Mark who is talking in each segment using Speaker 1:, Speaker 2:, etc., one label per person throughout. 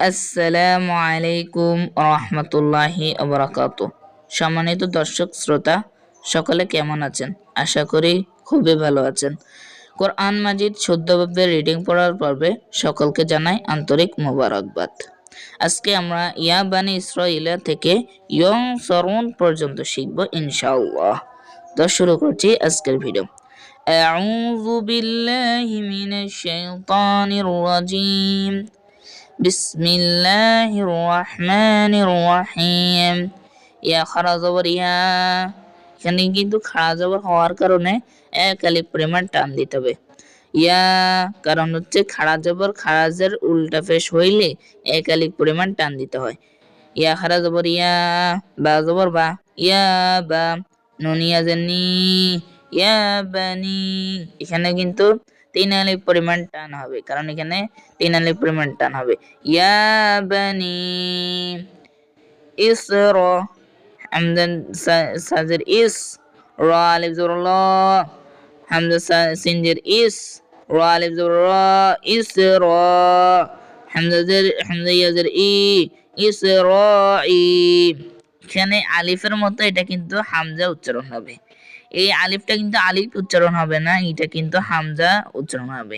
Speaker 1: আসসালামু আলাইকুম রহমতুল্লাহি ওয়া সম্মানিত দর্শক শ্রোতা, সকলে কেমন আছেন? আশা করি খুবই ভালো আছেন। কোরআন মাজিদ শুদ্ধভাবে রিডিং পড়ার পর্বে সকলকে জানাই আন্তরিক মোবারকবাদ। আজকে আমরা ইয়া বানি ইসরাঈলা থেকে ইয়ং সরুন পর্যন্ত শিখব ইনশাআল্লাহ। তো শুরু করছি আজকের ভিডিও। আউযু বিল্লাহি মিনাশ শাইতানির রাজিম। বিসমিল্লাহির রহমানির রহিম। ইয়া খাড়া জবর ইয়া, এখানে কিন্তু খাড়া জবর হওয়ার কারণে এক আলিফ পরিমাণ টান দিতে হবে। ইয়া কারণ হচ্ছে খাড়া জবর খারাজের উল্টা পেশ হইলে এক আলিফ পরিমাণ টান দিতে হয়। ইয়া খাড়া জবর ইয়া, বা জবর বা, ইয়া বা, নুন ইয়াজের নি, ইয়া বানি, এখানে কিন্তু 3 আলিফ পরিমাণ টান হবে, কারণ এখানে 3 আলিফ পরিমাণ টান হবে। ইয়া বানি ইসরা, হামজা সাজের ইস, রা আলিফ জবর লা, হামজা সিনজের ইস, রা আলিফ জবর রা, ইসরা, হামজা ইয়াজের ই, ইসরাঈ। এখানে আলিফের মতো এটা কিন্তু হামজা উচ্চারণ হবে। এই আলিফটা কিন্তু আলিফ উচ্চারণ হবে না, এটা কিন্তু হামজা উচ্চারণ হবে।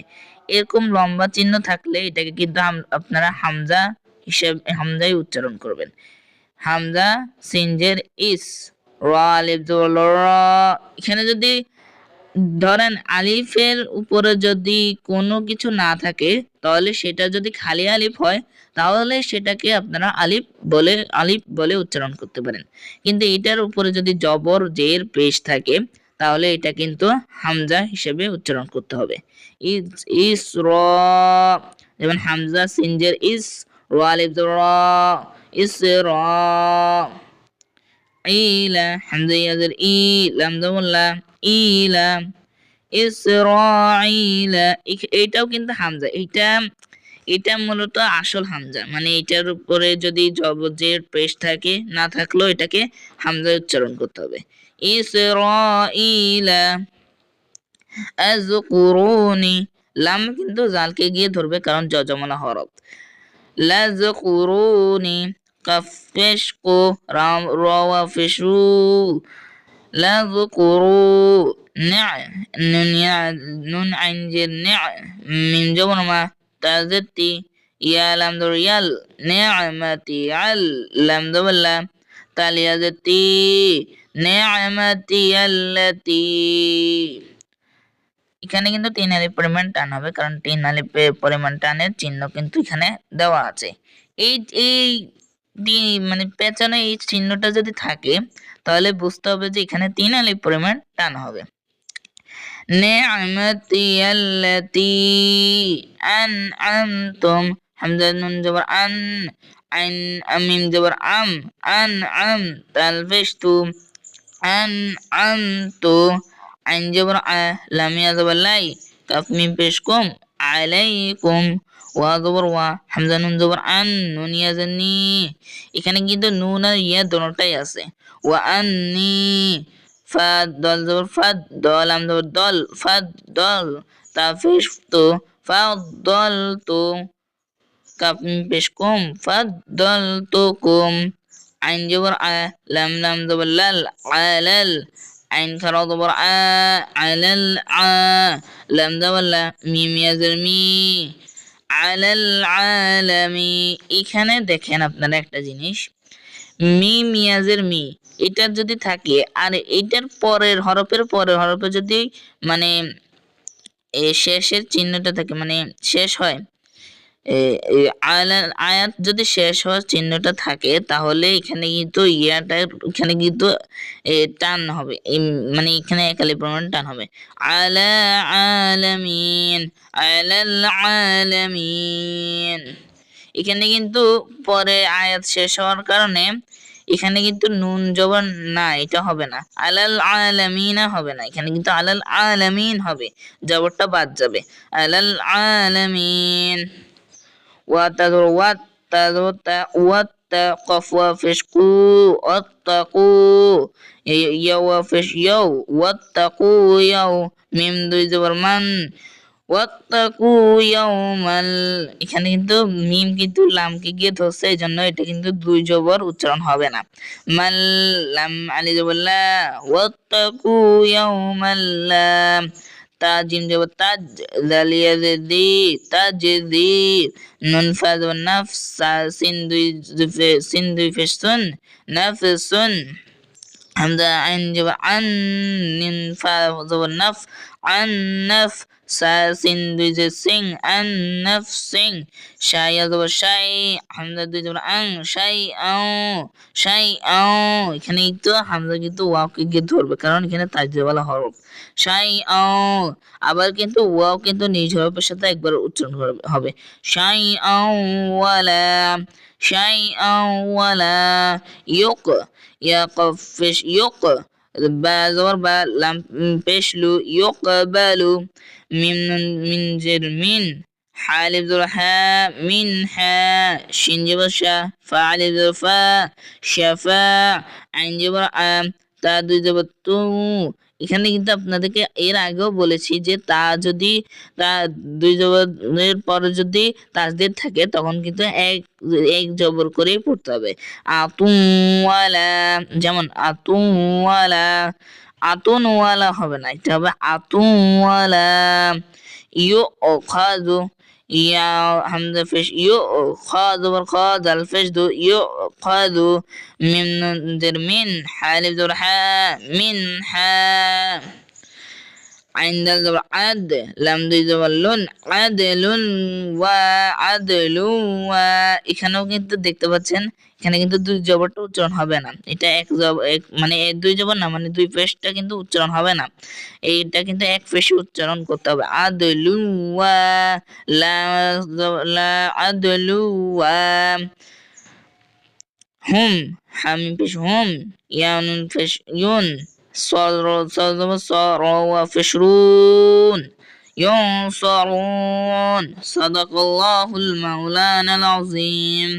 Speaker 1: এরকম লম্বা চিহ্ন থাকলে এটাকে কিন্তু আপনারা হামজা হিসেবে হামজাই উচ্চারণ করবেন। হামজা সিনজের ইস, রা আলিফ জবর রা। এখানে যদি ধরেন আলিফের উপরে যদি কোনো কিছু না থাকে, তাহলে সেটা যদি খালি আলিফ হয় তাহলে সেটাকে আপনারা আলিফ বলে উচ্চারণ করতে পারেন। কিন্তু এটার উপরে যদি জবর জের পেশ থাকে তাহলে এটা কিন্তু হামজা হিসেবে উচ্চারণ করতে হবে। ইসরা, যেমন হামজা সিনজের ইস, রা আলিফ জবর রা, ইসরা। ইলা, হামজা ইয়াজের ই, লাম জবর লা, ইলা, ইসরাঈলা। এটাও কিন্তু হামজা, এটা মূলত আসল হামজা, মানে এটার উপরে যদি জবর পেশ থাকে না থাকলেও এটাকে হামজা উচ্চারণ করতে হবে। ইসরাঈলা। আযকুরুনি, লাম কিন্তু জালকে গিয়ে ধরবে কারণ যজমানা হরফ। লাযকুরুনি, কাফ পেশ কো, রাম রাওয়া ফেশু, লাযকুরু, নুন আইন জের নে, মিম জবর মা, তাজের তি, ইয়া লাম জবর ইয়াল, নি'মাতি আল, লাম জবর লা, তালিয়া জের তি, নি'মাতি আল্লাতি। এখানে কিন্তু 3 আলিফ পরিমাণ টান হবে, কারণ 3 আলিফ পরিমাণ টানের চিহ্ন কিন্তু এখানে দেওয়া আছে। এই এই মানে পেছনে এই চিহ্নটা যদি থাকে তাহলে বুঝতে হবে যে এখানে 3 আলিফ পরিমাণ টান হবে। নি'মাতি আল্লাতি আনআমতুম, হামজা নুন জবর আন, আইন মিম জবর আম, আনআম, তাল পেশ তু, আনআমতু, আইন জবর আ, লাম ইয়া জবর লাই, কাফ মিম পেশ কুম, আলাইকুম, ওয়া জবর ওয়া, হামজা নুন জবর আন, নুন ইয়া জের নি। এখানে কিন্তু নুন আর ইয়া দুটোটাই আছে। ওয়া আন্নি, ফাদ দল জবর ফাদ, দল আম জবর দল, ফাদ দল, তা পেশ তু, ফাদ্দলতু, কাফ মিম পেশ কুম, ফাদ্দলতুকুম, আইন জবর আ, লাম জবর লাল, আলাল, আইন খারা জবর আ, আলাল আ, লাম জবর লা, মিম ইয়াজের মি, আলাল আলামি। এখানে দেখেন আপনারা একটা জিনিস, মিম ইয়াজের মি, এটা যদি থাকে আর এইটার পরের হরফে যদি মানে শেষের চিহ্নটা থাকে, মানে শেষ হয়, আয়াত যদি শেষ হওয়ার চিহ্নটা থাকে তাহলে এখানে কিন্তু এখানে কিন্তু টান হবে, মানে এখানে এক আলিফ পরিমাণ টান হবে। আলা আলামিন, আলাল আলামিন। এখানে কিন্তু পরে আয়াত শেষ হওয়ার কারণে এখানে কিন্তু নুন জবর না, এটা হবে না, আলাল আলামিনা হবে না, এখানে কিন্তু আলাল আলামিন হবে, জবরটা বাদ যাবে। আলাল আলামিন। ওয়াত্তাকু, ফেশকু, ওয়াত্তাকু, ইয়া ওয়া ফেশ ইয়াও, ওয়াত্তাকু ইয়াও, মিম দুই জবর মান, ওয়াত্তাকু ইয়াউমাল, এখানে কিন্তু মিম কিন্তু লামকে গিয়ে ধরছে, এই জন্য এটা কিন্তু দুই জবর উচ্চারণ হবে না। মাল লাম আলি জবর লা, ওয়াত্তাকু ইয়াউমাল লাম, তা জিম জবর তাজ, দাল ইয়া দি তাজদি, নুন ফা জবর নাফস, সিন দুই পেশ সুন, নাফসুন, হামজা আইন জবর আন, নিন ফা জবর নাফ, আন নাফ, সিন দুই যে সিং, আন নাফ সিং, শাইয়া জবর শাই, হামজা দুই জবর আং, শাই আও, এখানে কিন্তু হামজা কিন্তু ওয়াওকে গিয়ে ধরবে, কারণ এখানে তাজদিওয়ালা হরফ। শাই আও, আবার কিন্তু ওয়াও কিন্তু নিজ হরফের সাথে একবার উচ্চারণ হবে। শাই আও ওয়ালা, শাই আও ওয়ালা, ইউক, ইয়া কফ পেশ ইউক, বা জবর বা, লাম পেশ লু, ইউকবালু, মিম নুন মিন জের মিন, হা আলিফ জবর হা, মিন হা, শিন জবর শা, ফা আলিফ জবর ফা, শাফা, আইন জবর আ, তা দুই জবর তু। এখানে কিন্তু আপনাদেরকে এর আগেও বলেছি যে তা যদি তা দুই জবরের পরে যদি তাসদীদ থাকে তখন কিন্তু এক এক জবর করেই পড়তে হবে। আতুওয়ালা, যেমন আতুওয়ালা, আতুনওয়ালা হবে না, এটা হবে আতুওয়ালা। ইউখাযু, ইয়া হামজা পেশ ইউ, খা জবর খা, দাল পেশ দু, ইউখাযু, মিম নুন জের মিন, হা আলিফ জবর হা, মিন হা, আইন দাল জবর আদ, লাম দুই জবর লুন, আদলুন ওয়া, আদলু ওয়া, এখানেও কিন্তু দেখতে পাচ্ছেন এখানে কিন্তু দুই জবরটা উচ্চারণ হবে না, এটা এক জবর, এক মানে দুই জবর না, মানে দুই পেশটা কিন্তু উচ্চারণ হবে না, এইটা কিন্তু এক পেশে উচ্চারণ করতে হবে। আদলু ওয়া, লা লা, আদলু ওয়া, হুম, হামিম পেশ হুম, ইয়ানুন পেশ ইউন, صار وفشرون، ينصرون. صدق الله المولانا العظيم.